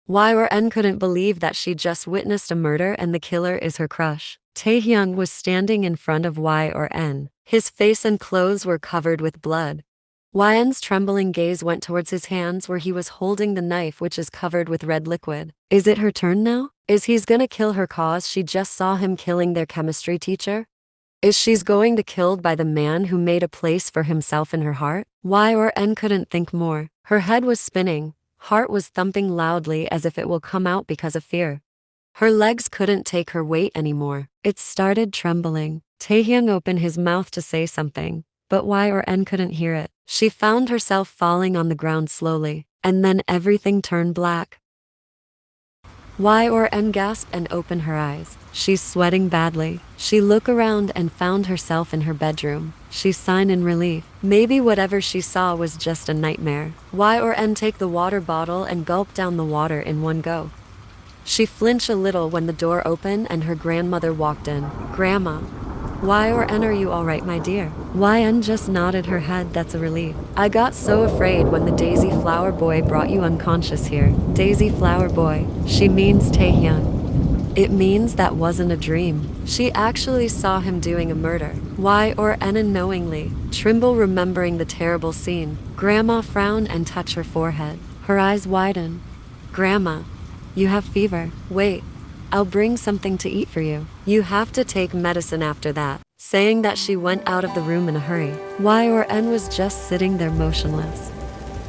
Y or N couldn't believe that she just witnessed a murder and the killer is her crush. Taehyung was standing in front of Y or N. His face and clothes were covered with blood. Yn's trembling gaze went towards his hands where he was holding the knife which is covered with red liquid. Is it her turn now? Is he's gonna kill her cause she just saw him killing their chemistry teacher? Is she's going to killed by the man who made a place for himself in her heart? Y or N couldn't think more. Her head was spinning, heart was thumping loudly as if it will come out because of fear. Her legs couldn't take her weight anymore. It started trembling. Taehyung opened his mouth to say something, but Y or N couldn't hear it. She found herself falling on the ground slowly, and then everything turned black. Y or N gasped and opened her eyes. She's sweating badly. She looked around and found herself in her bedroom. She sighed in relief. Maybe whatever she saw was just a nightmare. Y or N take the water bottle and gulp down the water in one go. She flinched a little when the door opened and her grandmother walked in. Grandma. Y or N, are you alright, my dear? Yn just nodded her head. That's a relief. I got so afraid when the Daisy Flower Boy brought you unconscious here. Daisy Flower Boy. She means Taehyung. It means that wasn't a dream. She actually saw him doing a murder. Y or N unknowingly, tremble remembering the terrible scene. Grandma frowned and touched her forehead. Her eyes widened. Grandma, you have fever. Wait. I'll bring something to eat for you. You have to take medicine after that. Saying that she went out of the room in a hurry. Y or N was just sitting there motionless.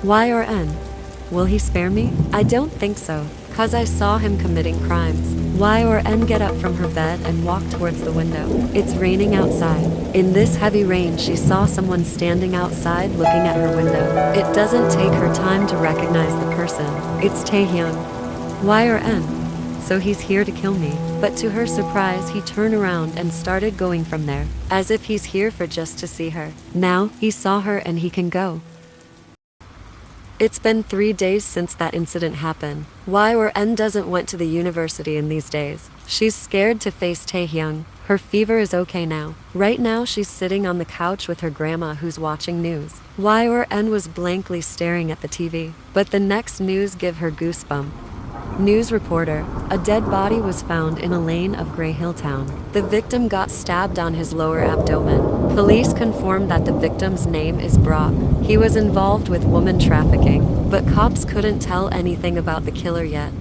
Y or N, will he spare me? I don't think so, cause I saw him committing crimes. Y or N get up from her bed and walk towards the window. It's raining outside. In this heavy rain she saw someone standing outside looking at her window. It doesn't take her time to recognize the person. It's Taehyung. Y or N. So he's here to kill me. But to her surprise he turned around and started going from there, as if he's here for just to see her. Now, he saw her and he can go. It's been 3 days since that incident happened. Y or N doesn't went to the university in these days. She's scared to face Taehyung. Her fever is okay now. Right now she's sitting on the couch with her grandma who's watching news. Y or N was blankly staring at the TV. But the next news give her goosebumps. News reporter, a dead body was found in a lane of Grey Hill Town. The victim got stabbed on his lower abdomen. Police confirmed that the victim's name is Brock. He was involved with woman trafficking, but cops couldn't tell anything about the killer yet.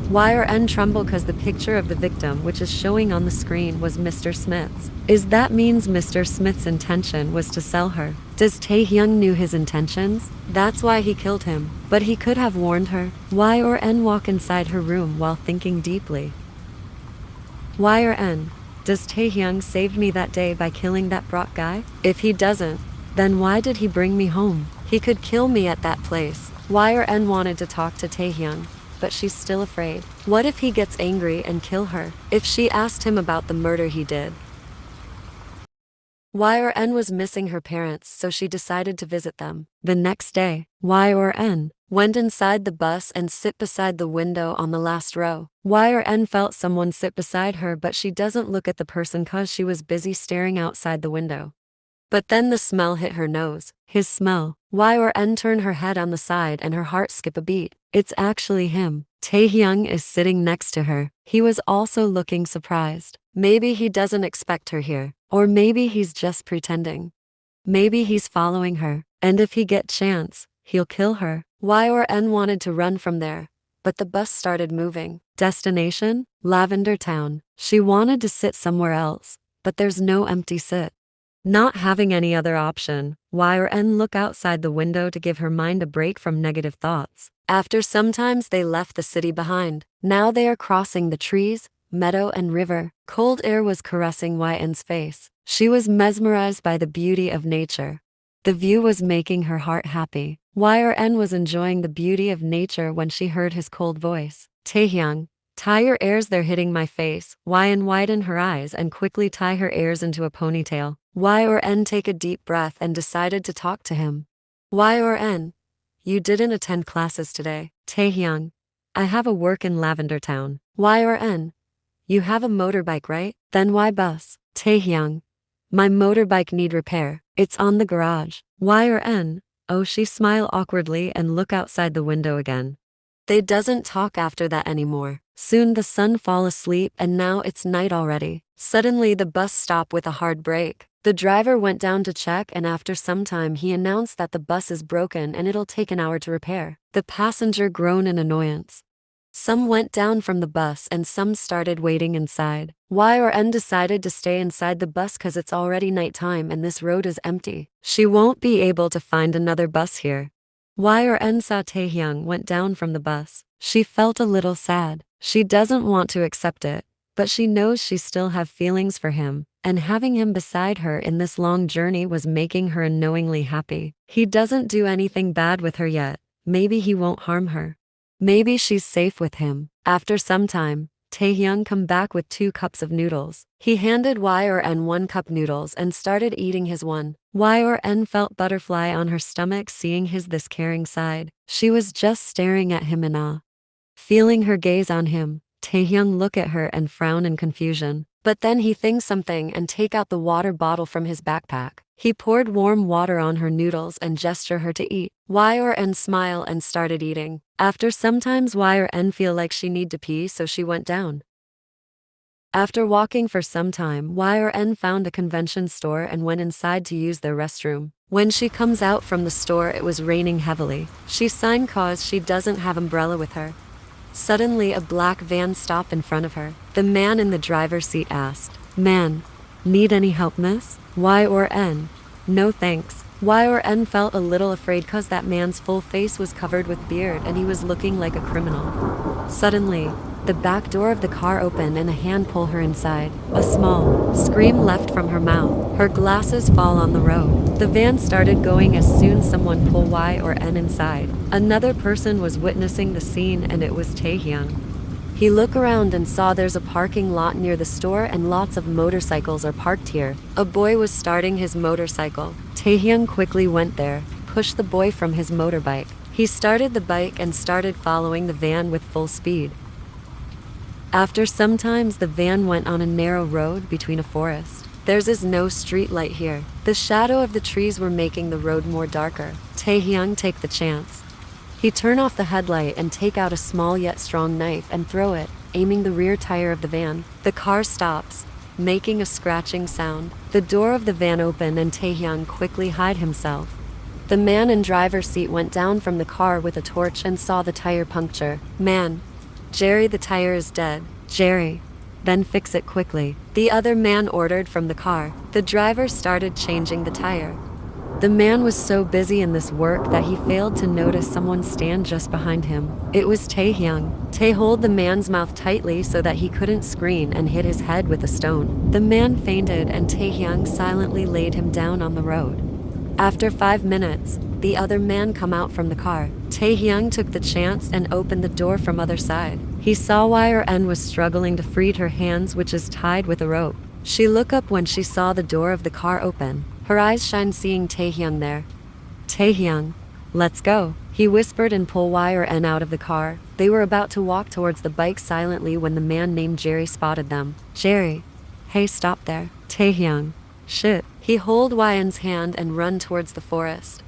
Y or N trembled cause the picture of the victim which is showing on the screen was Mr. Smith's. Is that means Mr. Smith's intention was to sell her? Does Taehyung knew his intentions? That's why he killed him. But he could have warned her. Y or N walk inside her room while thinking deeply. Y or N, does Taehyung saved me that day by killing that Brock guy? If he doesn't, then why did he bring me home? He could kill me at that place. Y or N wanted to talk to Taehyung, but she's still afraid. What if he gets angry and kill her? If she asked him about the murder he did? Y or N was missing her parents, so she decided to visit them. The next day, Y or N went inside the bus and sit beside the window on the last row. Y or N felt someone sit beside her, but she doesn't look at the person cause she was busy staring outside the window. But then the smell hit her nose. His smell. Y or N turned her head on the side and her heart skipped a beat. It's actually him. Taehyung is sitting next to her. He was also looking surprised. Maybe he doesn't expect her here. Or maybe he's just pretending. Maybe he's following her. And if he get chance, he'll kill her. Y or N wanted to run from there, but the bus started moving. Destination? Lavender Town. She wanted to sit somewhere else, but there's no empty sit. Not having any other option, Y or N look outside the window to give her mind a break from negative thoughts. After some times they left the city behind. Now they are crossing the trees, meadow and river. Cold air was caressing Yn's face. She was mesmerized by the beauty of nature. The view was making her heart happy. Y or N was enjoying the beauty of nature when she heard his cold voice. Taehyung, tie your ears, they're hitting my face. Yn widened her eyes and quickly tie her ears into a ponytail. Y or N take a deep breath and decided to talk to him. Y or N, you didn't attend classes today. Taehyung, I have a work in Lavender Town. Y or N, you have a motorbike, right? Then why bus? Taehyung, my motorbike need repair. It's on the garage. Y or N, oh, she smile awkwardly and look outside the window again. They doesn't talk after that anymore. Soon the sun fall asleep and now it's night already. Suddenly the bus stopped with a hard brake. The driver went down to check and after some time he announced that the bus is broken and it'll take an hour to repair. The passenger groaned in annoyance. Some went down from the bus and some started waiting inside. Y or N decided to stay inside the bus cause it's already nighttime and this road is empty. She won't be able to find another bus here. Y or N saw Taehyung went down from the bus. She felt a little sad. She doesn't want to accept it, but she knows she still have feelings for him, and having him beside her in this long journey was making her unknowingly happy. He doesn't do anything bad with her yet. Maybe he won't harm her. Maybe she's safe with him. After some time, Taehyung come back with 2 cups of noodles. He handed Y or N 1 cup noodles and started eating his one. Y or N felt butterfly on her stomach seeing his this caring side. She was just staring at him in awe. Feeling her gaze on him, Taehyung look at her and frown in confusion. But then he thinks something and take out the water bottle from his backpack. He poured warm water on her noodles and gesture her to eat. Y or N smile and started eating. After sometimes Y or N feel like she need to pee so she went down. After walking for some time, Y or N found a convention store and went inside to use their restroom. When she comes out from the store it was raining heavily. She signed cause she doesn't have umbrella with her. Suddenly a black van stopped in front of her. The man in the driver's seat asked, "Man, need any help, miss?" Y or N, "No thanks." Y or N felt a little afraid cause that man's full face was covered with beard and he was looking like a criminal. Suddenly, the back door of the car opened and a hand pulled her inside. A small scream left from her mouth. Her glasses fall on the road. The van started going as soon someone pulled Y or N inside. Another person was witnessing the scene and it was Taehyung. He looked around and saw there's a parking lot near the store and lots of motorcycles are parked here. A boy was starting his motorcycle. Taehyung quickly went there, pushed the boy from his motorbike. He started the bike and started following the van with full speed. After some times the van went on a narrow road between a forest. There's no street light here. The shadow of the trees were making the road more darker. Taehyung take the chance. He turn off the headlight and take out a small yet strong knife and throw it, aiming the rear tire of the van. The car stops, making a scratching sound. The door of the van opened and Taehyung quickly hid himself. The man in driver's seat went down from the car with a torch and saw the tire puncture. "Man, Jerry, the tire is dead. Jerry, then fix it quickly." The other man ordered from the car. The driver started changing the tire. The man was so busy in this work that he failed to notice someone stand just behind him. It was Taehyung. Tae held the man's mouth tightly so that he couldn't scream and hit his head with a stone. The man fainted and Taehyung silently laid him down on the road. After 5 minutes, the other man come out from the car. Taehyung took the chance and opened the door from other side. He saw Y or N was struggling to free her hands which is tied with a rope. She looked up when she saw the door of the car open. Her eyes shine seeing Taehyung there. "Taehyung, let's go," he whispered and pulled Y or N out of the car. They were about to walk towards the bike silently when the man named Jerry spotted them. "Jerry, hey, stop there." Taehyung, "Shit." He hold Y's hand and run towards the forest.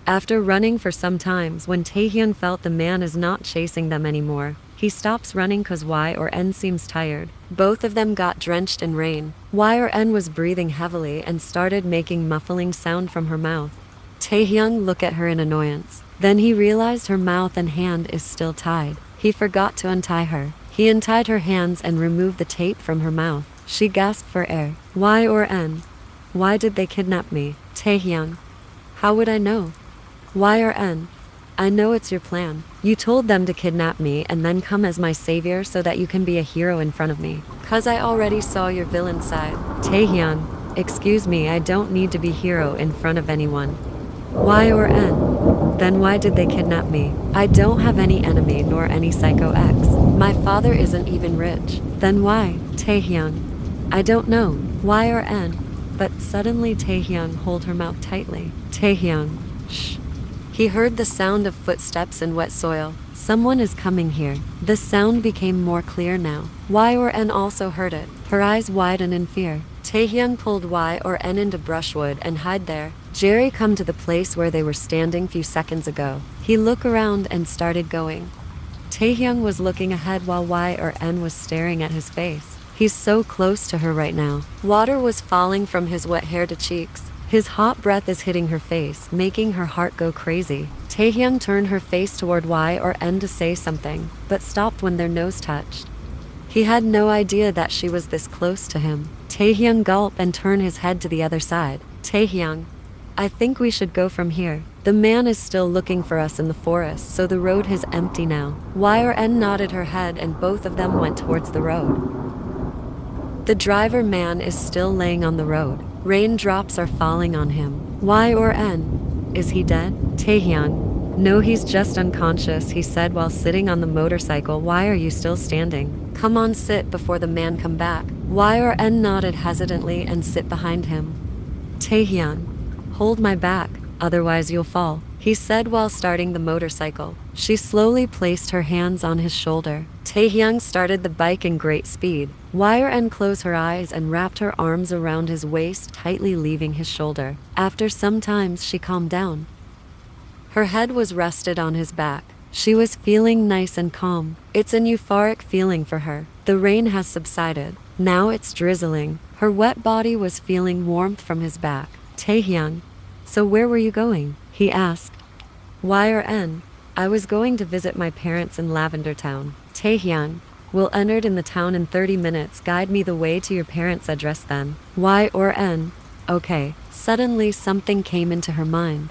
After running for some times, when Taehyung felt the man is not chasing them anymore, he stops running cause Y or N seems tired. Both of them got drenched in rain. Y or N was breathing heavily and started making muffling sound from her mouth. Taehyung looked at her in annoyance. Then he realized her mouth and hand is still tied. He forgot to untie her. He untied her hands and removed the tape from her mouth. She gasped for air. Y or N, why did they kidnap me? Taehyung, how would I know? Y or N, I know it's your plan. You told them to kidnap me and then come as my savior so that you can be a hero in front of me. Cause I already saw your villain side. Taehyung, excuse me, I don't need to be hero in front of anyone. Y or N, then why did they kidnap me? I don't have any enemy nor any psycho ex. My father isn't even rich. Then why? Taehyung, I don't know. Y or N, but suddenly Taehyung hold her mouth tightly. Taehyung, shh. He heard the sound of footsteps in wet soil. Someone is coming here. The sound became more clear now. Y or N also heard it. Her eyes widened in fear. Taehyung pulled Y or N into brushwood and hid there. Jerry come to the place where they were standing few seconds ago. He looked around and started going. Taehyung was looking ahead while Y or N was staring at his face. He's so close to her right now. Water was falling from his wet hair to cheeks. His hot breath is hitting her face, making her heart go crazy. Taehyung turned her face toward Y or N to say something, but stopped when their nose touched. He had no idea that she was this close to him. Taehyung gulped and turned his head to the other side. Taehyung, I think we should go from here. The man is still looking for us in the forest, so the road is empty now. Y or N nodded her head and both of them went towards the road. The driver man is still laying on the road. Raindrops are falling on him. Y or N, is he dead? Taehyung, no, he's just unconscious, he said while sitting on the motorcycle. Why are you still standing? Come on, sit before the man come back. Y or N nodded hesitantly and sit behind him. Taehyung, hold my back, otherwise you'll fall, he said while starting the motorcycle. She slowly placed her hands on his shoulder. Taehyung started the bike in great speed. Y or N closed her eyes and wrapped her arms around his waist, tightly leaving his shoulder. After some time, she calmed down. Her head was rested on his back. She was feeling nice and calm. It's an euphoric feeling for her. The rain has subsided. Now it's drizzling. Her wet body was feeling warmth from his back. Taehyung, so where were you going? He asked. Y or N, I was going to visit my parents in Lavender town. Taehyung, we'll enter in the town in 30 minutes. Guide me the way to your parents' address then. Y or N, okay. Suddenly something came into her mind.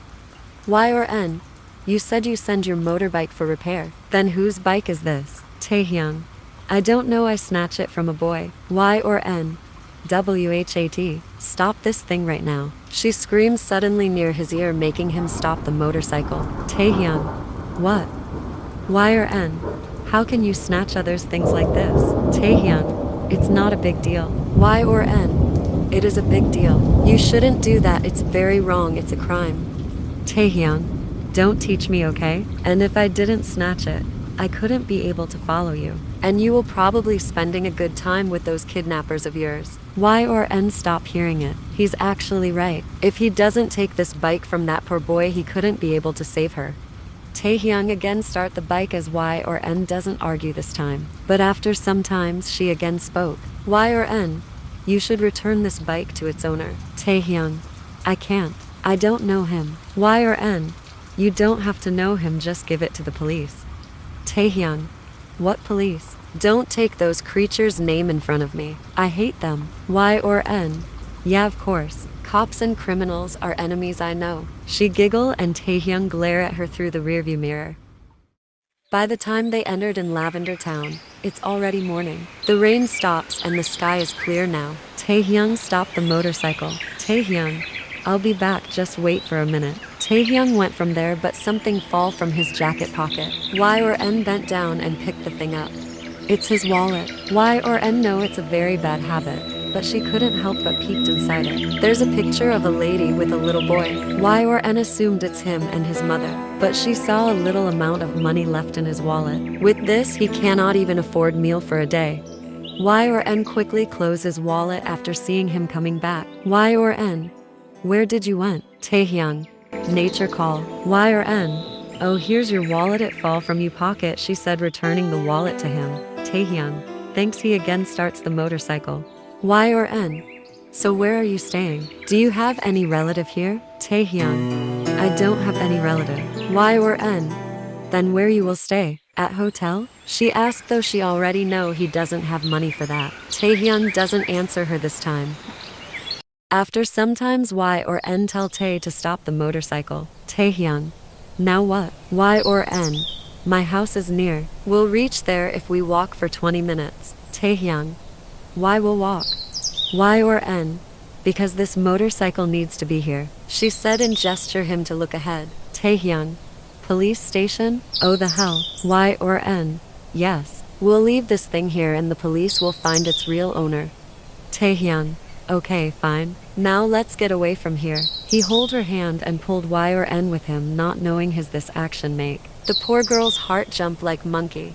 Y or N, you said you send your motorbike for repair. Then whose bike is this? Taehyung, I don't know, I snatched it from a boy. Y or N, WHAT, stop this thing right now. She screamed suddenly near his ear, making him stop the motorcycle. Taehyung, what? Y or N, how can you snatch others' things like this? Taehyung, it's not a big deal. Y or N, it is a big deal. You shouldn't do that, it's very wrong, it's a crime. Taehyung, don't teach me, okay? And if I didn't snatch it, I couldn't be able to follow you. And you will probably spending a good time with those kidnappers of yours. Y or N, stop hearing it. He's actually right. If he doesn't take this bike from that poor boy, he couldn't be able to save her. Taehyung again start the bike as Y or N doesn't argue this time. But after some time, she again spoke. Y or N, you should return this bike to its owner. Taehyung, I can't. I don't know him. Y or N, you don't have to know him, just give it to the police. Taehyung, what police? Don't take those creatures' name in front of me. I hate them. Y or N, yeah, of course. Cops and criminals are enemies, I know. She giggled and Taehyung glared at her through the rearview mirror. By the time they entered in Lavender town, it's already morning. The rain stops and the sky is clear now. Taehyung stopped the motorcycle. Taehyung, I'll be back, just wait for a minute. Taehyung went from there, but something fell from his jacket pocket. Y or N bent down and picked the thing up. It's his wallet. Y or N know it's a very bad habit, but she couldn't help but peeked inside it. There's a picture of a lady with a little boy. Y or N assumed it's him and his mother, but she saw a little amount of money left in his wallet. With this, he cannot even afford meal for a day. Y or N quickly closed his wallet after seeing him coming back. Y or N, where did you went? Taehyung, nature call. Y or N, oh, here's your wallet, it fall from you pocket, she said, returning the wallet to him. Taehyung, thanks. He again starts the motorcycle. Y or N, so where are you staying? Do you have any relative here? Taehyung, I don't have any relative. Y or N, then where you will stay? At hotel? She asked, though she already know he doesn't have money for that. Taehyung doesn't answer her this time. After some times, Y or N tell Tae to stop the motorcycle. Taehyung, now what? Y or N, my house is near. We'll reach there if we walk for 20 minutes. Taehyung, why will walk? Y or N, because this motorcycle needs to be here, she said and gestured him to look ahead. Taehyung, police station? Oh the hell. Y or N, yes. We'll leave this thing here and the police will find its real owner. Taehyung, okay, fine. Now let's get away from here. He held her hand and pulled Y or N with him, not knowing his this action make. The poor girl's heart jumped like monkey.